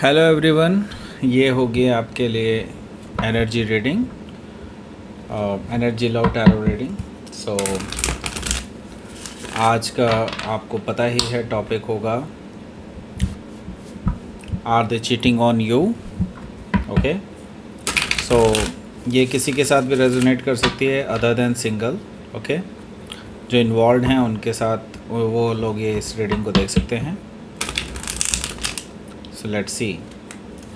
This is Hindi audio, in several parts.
हेलो एवरीवन, ये होगी आपके लिए energy reading, energy love tarot reading. So आज का आपको पता ही है टॉपिक होगा are they cheating on you. Okay, so ये किसी के साथ भी रेजोनेट कर सकती है अदर देन सिंगल। ओके, जो इन्वॉल्व हैं उनके साथ वो लोग ये इस रीडिंग को देख सकते हैं। So let's see,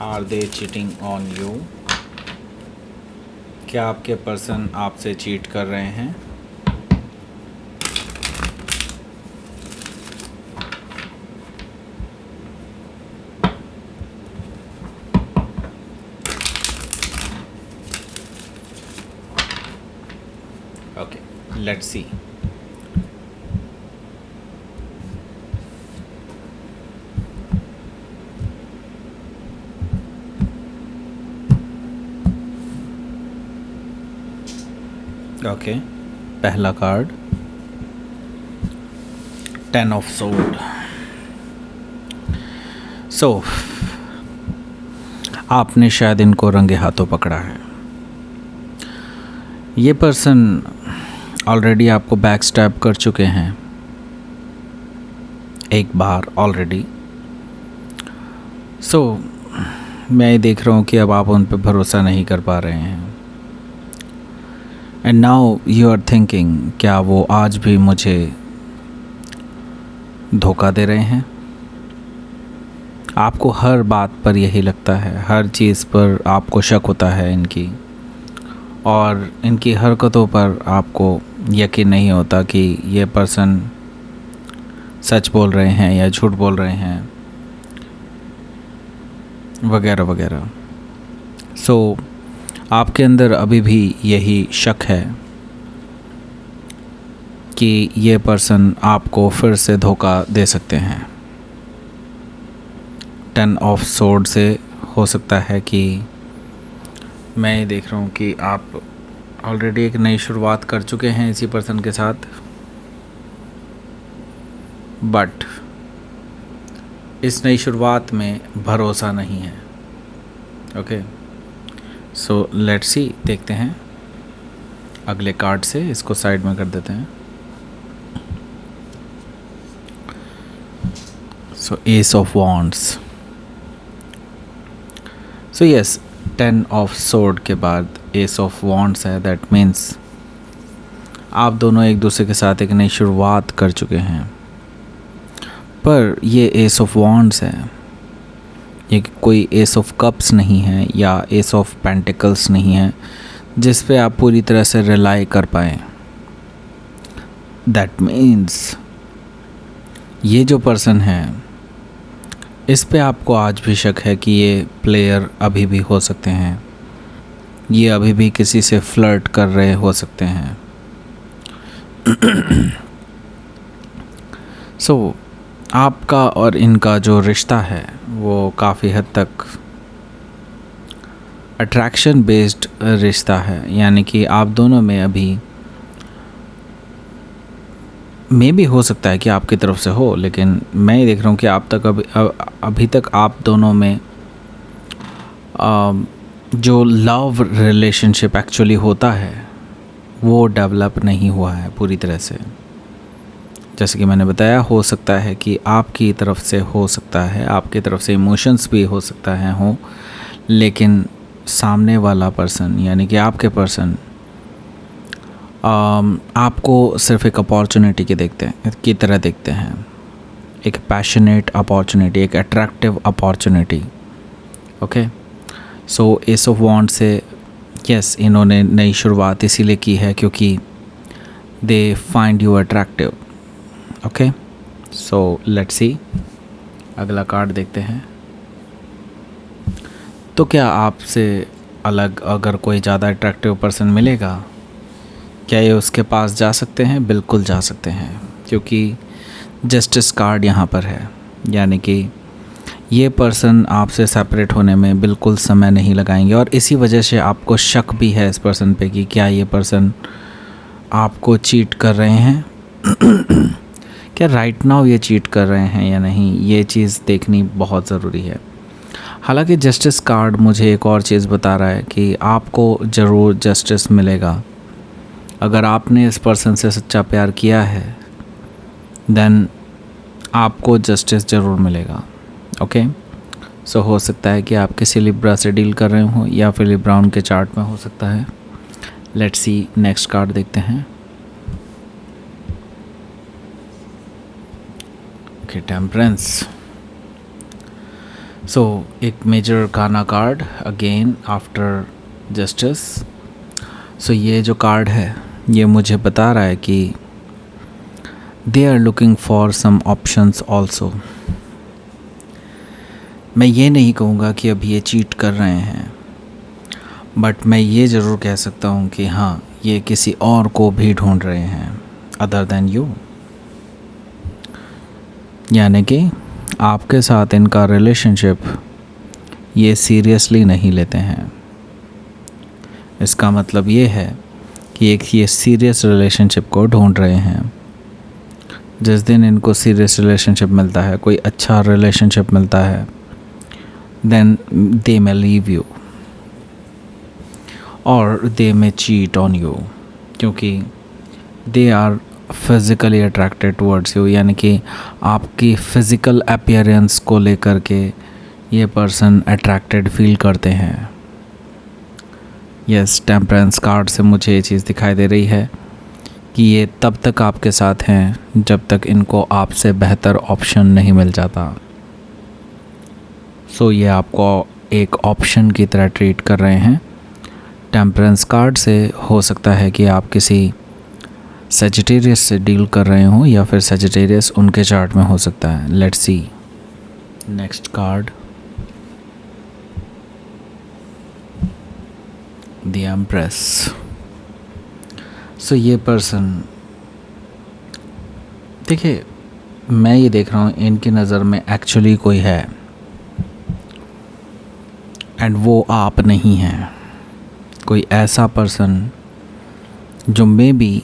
are they cheating on you. क्या आपके पर्सन आपसे चीट कर रहे हैं? Okay, let's see. ओके, पहला कार्ड 10 ऑफ सोर्ड। सो आपने शायद इनको रंगे हाथों पकड़ा है। ये पर्सन ऑलरेडी आपको बैक स्टैब कर चुके हैं एक बार ऑलरेडी। सो मैं ये देख रहा हूँ कि अब आप उन पर भरोसा नहीं कर पा रहे हैं। And now you are thinking, क्या वो आज भी मुझे धोखा दे रहे हैं? आपको हर बात पर यही लगता है, हर चीज़ पर आपको शक होता है इनकी, और इनकी हरकतों पर आपको यकीन नहीं होता कि ये पर्सन सच बोल रहे हैं या झूठ बोल रहे हैं, वगैरह वगैरह। सो आपके अंदर अभी भी यही शक है कि ये पर्सन आपको फिर से धोखा दे सकते हैं। 10 ऑफ सोर्ड से हो सकता है कि मैं ये देख रहा हूँ कि आप ऑलरेडी एक नई शुरुआत कर चुके हैं इसी पर्सन के साथ, बट इस नई शुरुआत में भरोसा नहीं है। ओके, सो लेट्स सी, देखते हैं अगले कार्ड से। इसको साइड में कर देते हैं। So ace of wands. So yes, 10 of sword के बाद एस ऑफ वॉन्ड्स है। दैट मीन्स आप दोनों एक दूसरे के साथ एक नई शुरुआत कर चुके हैं, पर ये एस ऑफ वॉन्ड्स है। ये कोई एस ऑफ कप्स नहीं है या एस ऑफ पेंटिकल्स नहीं है जिस पे आप पूरी तरह से रिलाई कर पाएँ। दैट मीन्स ये जो पर्सन है, इस पे आपको आज भी शक है कि ये प्लेयर अभी भी हो सकते हैं, ये अभी भी किसी से फ्लर्ट कर रहे हो सकते हैं। सो आपका और इनका जो रिश्ता है वो काफ़ी हद तक अट्रैक्शन बेस्ड रिश्ता है, यानी कि आप दोनों में अभी भी हो सकता है कि आपकी तरफ से हो, लेकिन मैं ये देख रहा हूँ कि आप तक अभी तक आप दोनों में जो लव रिलेशनशिप एक्चुअली होता है वो डेवलप नहीं हुआ है पूरी तरह से। जैसे कि मैंने बताया, हो सकता है कि आपकी तरफ से हो सकता है, आपकी तरफ से इमोशंस भी हो सकता है हो, लेकिन सामने वाला पर्सन यानी कि आपके पर्सन आपको सिर्फ एक अपॉर्चुनिटी की तरह देखते हैं, एक पैशनेट अपॉर्चुनिटी, एक attractive opportunity. Okay, so ace of wand से यस, इन्होंने नई शुरुआत इसीलिए की है क्योंकि they find you attractive. Okay, so let's see, अगला कार्ड देखते हैं। तो क्या आपसे अलग अगर कोई ज़्यादा अट्रैक्टिव पर्सन मिलेगा, क्या ये उसके पास जा सकते हैं? बिल्कुल जा सकते हैं, क्योंकि जस्टिस कार्ड यहाँ पर है, यानी कि ये पर्सन आपसे सेपरेट होने में बिल्कुल समय नहीं लगाएंगे। और इसी वजह से आपको शक भी है इस पर्सन पे कि क्या ये पर्सन आपको चीट कर रहे हैं। क्या राइट नाउ ये चीट कर रहे हैं या नहीं, ये चीज़ देखनी बहुत ज़रूरी है। हालांकि जस्टिस कार्ड मुझे एक और चीज़ बता रहा है कि आपको ज़रूर जस्टिस मिलेगा। अगर आपने इस पर्सन से सच्चा प्यार किया है देन आपको जस्टिस ज़रूर मिलेगा। ओके, सो हो सकता है कि आप किसी लिब्रा से डील कर रहे हो या फिर लिब्रा उनके चार्ट में हो सकता है। लेट्स सी नेक्स्ट कार्ड देखते हैं। Okay, temperance. सो एक मेजर काना कार्ड अगेन आफ्टर जस्टिस। सो ये जो कार्ड है ये मुझे बता रहा है कि they are looking for some options also. मैं ये नहीं कहूँगा कि अब ये चीट कर रहे हैं, बट मैं ये ज़रूर कह सकता हूँ कि हाँ, ये किसी और को भी ढूंढ रहे हैं अदर देन यू। यानी कि आपके साथ इनका रिलेशनशिप ये सीरियसली नहीं लेते हैं। इसका मतलब ये है कि एक ये सीरियस रिलेशनशिप को ढूंढ रहे हैं। जिस दिन इनको सीरियस रिलेशनशिप मिलता है, कोई अच्छा रिलेशनशिप मिलता है, then they may leave you और they may cheat on you, क्योंकि they are physically attracted towards you. यानी कि आपकी फ़िज़िकल अपीयरेंस को लेकर के ये पर्सन अट्रैक्टेड फील करते हैं। यस, टेम्परेंस कार्ड से मुझे ये चीज़ दिखाई दे रही है कि ये तब तक आपके साथ हैं जब तक इनको आपसे बेहतर ऑप्शन नहीं मिल जाता। सो ये आपको एक ऑप्शन की तरह ट्रीट कर रहे हैं। टेम्परेंस कार्ड से हो सकता है कि आप किसी सजिटेरियस से डील कर रहे हो या फिर सजिटेरियस उनके चार्ट में हो सकता है। Let's see next card, the empress. So ये पर्सन, देखिए मैं ये देख रहा हूँ इनकी नज़र में एक्चुअली कोई है एंड वो आप नहीं हैं। कोई ऐसा पर्सन जो मे बी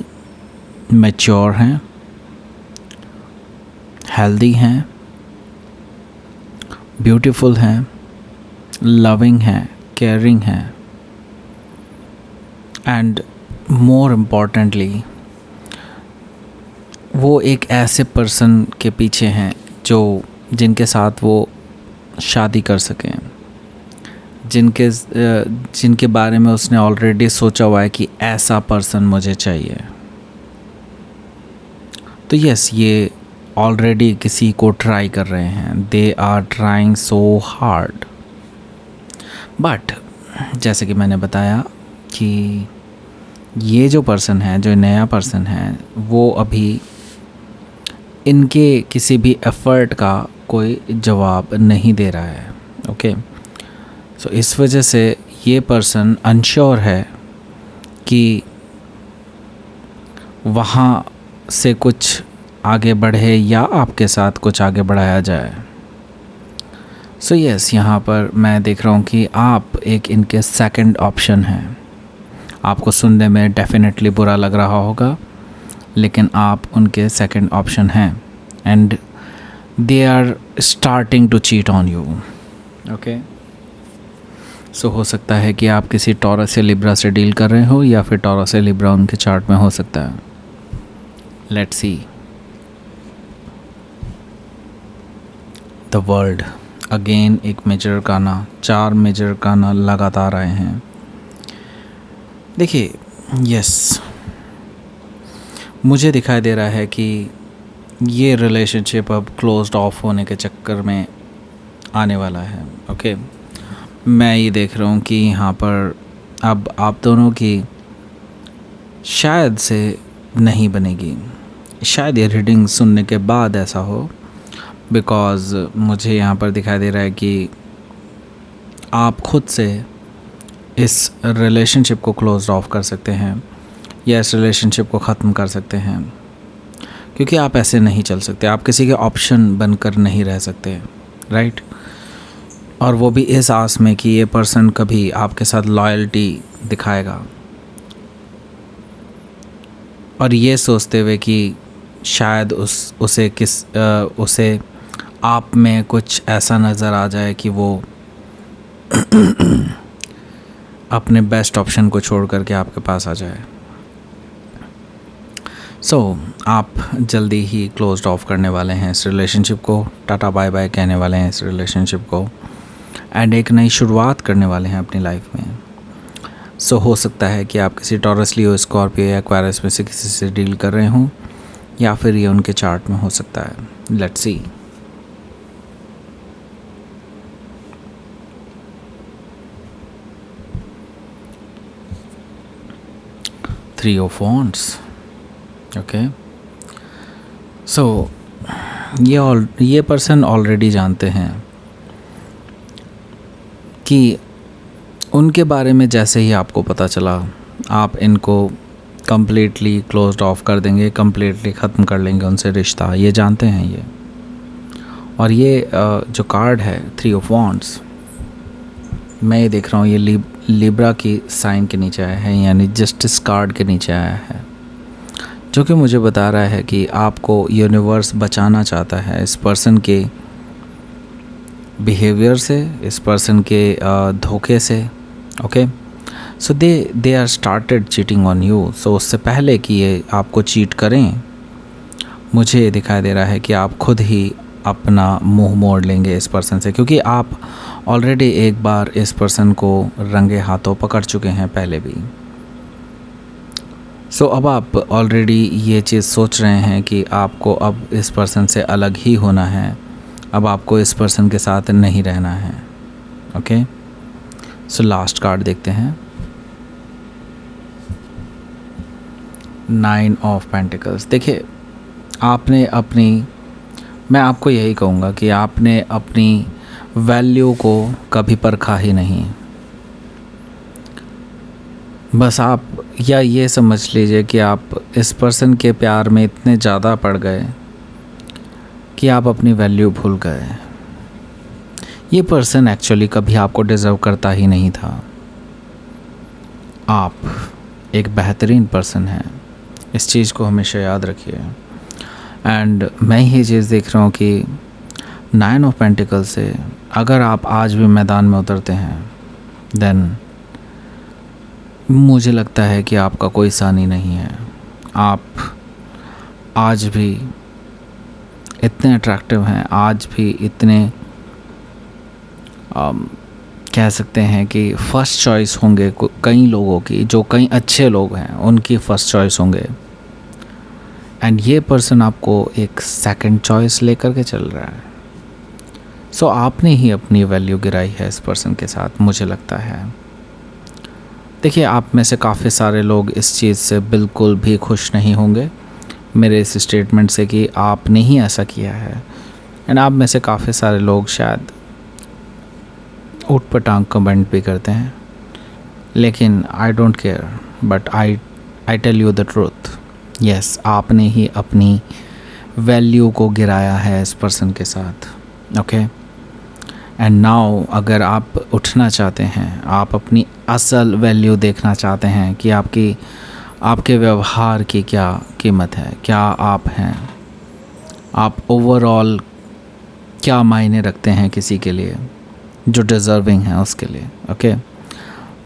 मैच्योर हैं, हेल्दी हैं, ब्यूटीफुल हैं, लविंग हैं, केयरिंग हैं एंड मोर इम्पॉर्टेंटली वो एक ऐसे पर्सन के पीछे हैं जो जिनके साथ वो शादी कर सकें, जिनके बारे में उसने ऑलरेडी सोचा हुआ है कि ऐसा पर्सन मुझे चाहिए। तो यस, ये ऑलरेडी किसी को ट्राई कर रहे हैं। They are trying so hard, but जैसे कि मैंने बताया कि ये जो पर्सन है, जो नया पर्सन है, वो अभी इनके किसी भी एफ़र्ट का कोई जवाब नहीं दे रहा है। ओके, सो इस वजह से ये पर्सन अनश्योर है कि वहाँ से कुछ आगे बढ़े या आपके साथ कुछ आगे बढ़ाया जाए। सो यस, यहाँ पर मैं देख रहा हूँ कि आप एक इनके सेकंड ऑप्शन हैं। आपको सुनने में डेफिनेटली बुरा लग रहा होगा, लेकिन आप उनके सेकंड ऑप्शन हैं and they are starting to cheat on you. Okay, so हो सकता है कि आप किसी टॉरस या लिब्रा से डील कर रहे हो या फिर टॉरस या लिब्रा उनके चार्ट में हो सकता है। Let's see the world. Again एक मेजर काना, 4 मेजर काना लगातार आए हैं। देखिए यस, मुझे दिखाई दे रहा है कि ये रिलेशनशिप अब क्लोज्ड ऑफ होने के चक्कर में आने वाला है। ओके, मैं ये देख रहा हूँ कि यहाँ पर अब आप दोनों की शायद से नहीं बनेगी। शायद ये रीडिंग सुनने के बाद ऐसा हो, बिकॉज़ मुझे यहाँ पर दिखाई दे रहा है कि आप खुद से इस रिलेशनशिप को क्लोज ऑफ कर सकते हैं या इस रिलेशनशिप को ख़त्म कर सकते हैं, क्योंकि आप ऐसे नहीं चल सकते। आप किसी के ऑप्शन बनकर नहीं रह सकते, राइट? और वो भी इस आस में कि ये पर्सन कभी आपके साथ लॉयल्टी दिखाएगा, और ये सोचते हुए कि शायद उसे आप में कुछ ऐसा नज़र आ जाए कि वो अपने बेस्ट ऑप्शन को छोड़ करके आपके पास आ जाए। सो आप जल्दी ही क्लोज्ड ऑफ करने वाले हैं इस रिलेशनशिप को, टाटा बाय बाय कहने वाले हैं इस रिलेशनशिप को, एंड एक नई शुरुआत करने वाले हैं अपनी लाइफ में। सो हो सकता है कि आप किसी टॉरस, लियो, स्कॉर्पियो या एक्वायरस में से किसी से डील कर रहे हों, या फिर ये उनके चार्ट में हो सकता है। Let's see. Three of wands. Okay, so ये पर्सन ऑलरेडी जानते हैं कि उनके बारे में जैसे ही आपको पता चला, आप इनको कम्प्लीटली क्लोज्ड ऑफ कर देंगे, कम्प्लीटली ख़त्म कर लेंगे उनसे रिश्ता। ये जानते हैं ये। और ये जो कार्ड है थ्री ऑफ वॉन्ड्स, मैं ये देख रहा हूँ, ये लिब्रा की साइन के नीचे आया है, यानी जस्टिस कार्ड के नीचे आया है, जो कि मुझे बता रहा है कि आपको यूनिवर्स बचाना चाहता है इस पर्सन के बिहेवियर से, इस पर्सन के धोखे से। Okay, so they are started cheating on you. So उससे पहले कि ये आपको चीट करें, मुझे दिखाई दे रहा है कि आप खुद ही अपना मुंह मोड़ लेंगे इस पर्सन से, क्योंकि आप ऑलरेडी एक बार इस पर्सन को रंगे हाथों पकड़ चुके हैं पहले भी। सो अब आप ऑलरेडी ये चीज़ सोच रहे हैं कि आपको अब इस पर्सन से अलग ही होना है, अब आपको इस पर्सन के साथ नहीं रहना है। ओके, सो लास्ट कार्ड देखते हैं, नाइन ऑफ पेंटिकल्स। देखिए, मैं आपको यही कहूँगा कि आपने अपनी वैल्यू को कभी परखा ही नहीं। बस आप या ये समझ लीजिए कि आप इस पर्सन के प्यार में इतने ज़्यादा पड़ गए कि आप अपनी वैल्यू भूल गए। ये पर्सन एक्चुअली कभी आपको डिज़र्व करता ही नहीं था। आप एक बेहतरीन पर्सन हैं, इस चीज़ को हमेशा याद रखिए। एंड मैं ये चीज़ देख रहा हूँ कि नाइन ऑफ पेंटिकल से अगर आप आज भी मैदान में उतरते हैं, देन मुझे लगता है कि आपका कोई सानी नहीं है। आप आज भी इतने अट्रैक्टिव हैं, आज भी इतने कह सकते हैं कि फ़र्स्ट चॉइस होंगे कई लोगों की, जो कई अच्छे लोग हैं उनकी फ़र्स्ट चॉइस होंगे। एंड ये पर्सन आपको एक सेकंड चॉइस लेकर के चल रहा है। सो आपने ही अपनी वैल्यू गिराई है इस पर्सन के साथ, मुझे लगता है। देखिए, आप में से काफ़ी सारे लोग इस चीज़ से बिल्कुल भी खुश नहीं होंगे मेरे इस स्टेटमेंट से कि आपने ही ऐसा किया है। एंड आप में से काफ़ी सारे लोग शायद ऊट पटांग कमेंट भी करते हैं, लेकिन I don't care, but I tell you the truth. Yes, आपने ही अपनी वैल्यू को गिराया है इस पर्सन के साथ। ओके, एंड नाउ अगर आप उठना चाहते हैं, आप अपनी असल वैल्यू देखना चाहते हैं कि आपके व्यवहार की क्या कीमत है, क्या आप हैं, आप ओवरऑल क्या मायने रखते हैं किसी के लिए जो डिज़र्विंग है उसके लिए। ओके,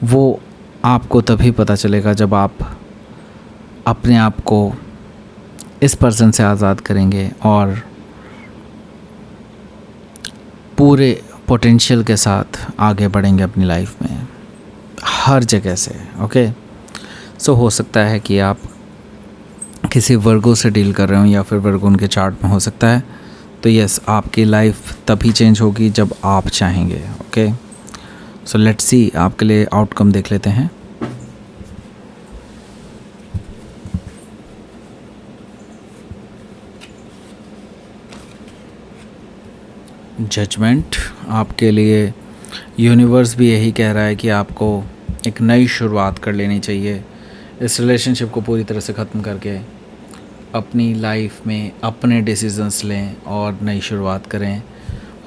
वो आपको तभी पता चलेगा जब आप अपने आप को इस पर्सन से आज़ाद करेंगे और पूरे पोटेंशियल के साथ आगे बढ़ेंगे अपनी लाइफ में हर जगह से। ओके, सो हो सकता है कि आप किसी वर्गो से डील कर रहे हो या फिर वर्गो उनके चार्ट में हो सकता है। तो यस, आपकी लाइफ तभी चेंज होगी जब आप चाहेंगे। ओके, सो लेट्स सी, आपके लिए आउटकम देख लेते हैं। जजमेंट आपके लिए यूनिवर्स भी यही कह रहा है कि आपको एक नई शुरुआत कर लेनी चाहिए, इस रिलेशनशिप को पूरी तरह से ख़त्म करके अपनी लाइफ में अपने डिसीजंस लें और नई शुरुआत करें।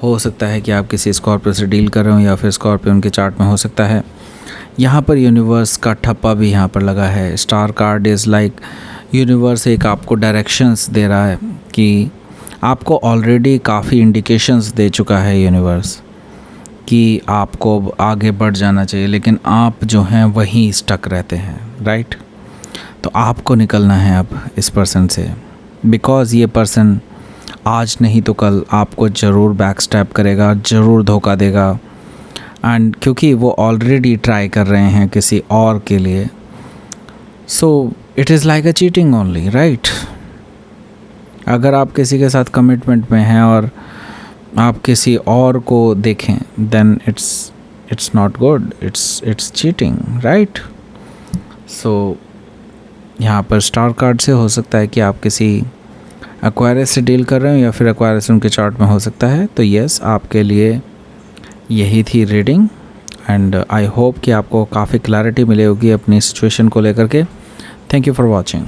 हो सकता है कि आप किसी स्कॉर्पियो से डील कर रहे हो या फिर स्कॉर्पियो उनके चार्ट में हो सकता है। यहाँ पर यूनिवर्स का ठप्पा भी यहाँ पर लगा है। Star card is like universe एक आपको डायरेक्शंस दे रहा है कि आपको ऑलरेडी काफ़ी इंडिकेशंस दे चुका है यूनिवर्स कि आपको आगे बढ़ जाना चाहिए, लेकिन आप जो हैं वहीं स्टक रहते हैं, राइट। तो आपको निकलना है अब इस पर्सन से, बिकॉज़ ये पर्सन आज नहीं तो कल आपको ज़रूर बैक स्टैप करेगा, ज़रूर धोखा देगा। एंड क्योंकि वो ऑलरेडी ट्राई कर रहे हैं किसी और के लिए, so it is like a cheating only, right. अगर आप किसी के साथ कमिटमेंट में हैं और आप किसी और को देखें, then it's not good, it's cheating, right. So यहाँ पर स्टार कार्ड से हो सकता है कि आप किसी एक्वायरस से डील कर रहे हो, या फिर एक्वायरस उनके चार्ट में हो सकता है। तो यस, आपके लिए यही थी रीडिंग, एंड आई होप कि आपको काफ़ी क्लैरिटी मिली होगी अपनी सिचुएशन को लेकर के। Thank you for watching.